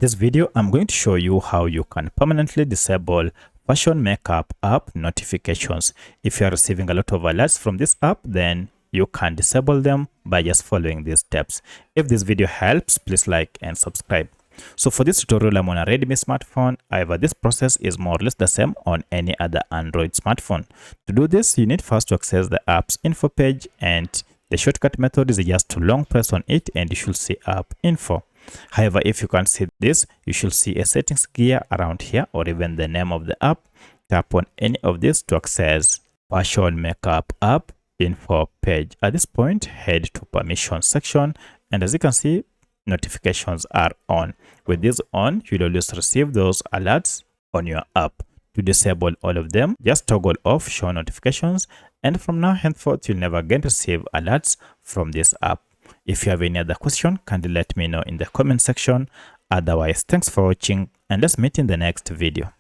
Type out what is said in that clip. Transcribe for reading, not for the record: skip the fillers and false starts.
this video, I'm going to show you how you can permanently disable Fashion Makeup app notifications. If you are receiving a lot of alerts from this app, then you can disable them by just following these steps. If this video helps, please like and subscribe. So for this tutorial, I'm on a Redmi smartphone. However, this process is more or less the same on any other Android smartphone. To do this, you need first to access the app's info page, and the shortcut method is just to long press on it and you should see app info. However, if you can't see this, you should see a settings gear around here or even the name of the app. Tap on any of this to access Fashion Makeup app info page. At this point, head to permission section, and as you can see, notifications are on. With this on, you'll always receive those alerts on your app. To disable all of them, just toggle off show notifications, and from now henceforth, you'll never again receive alerts from this app. If you have any other question, kindly let me know in the comment section. Otherwise, thanks for watching, and let's meet in the next video.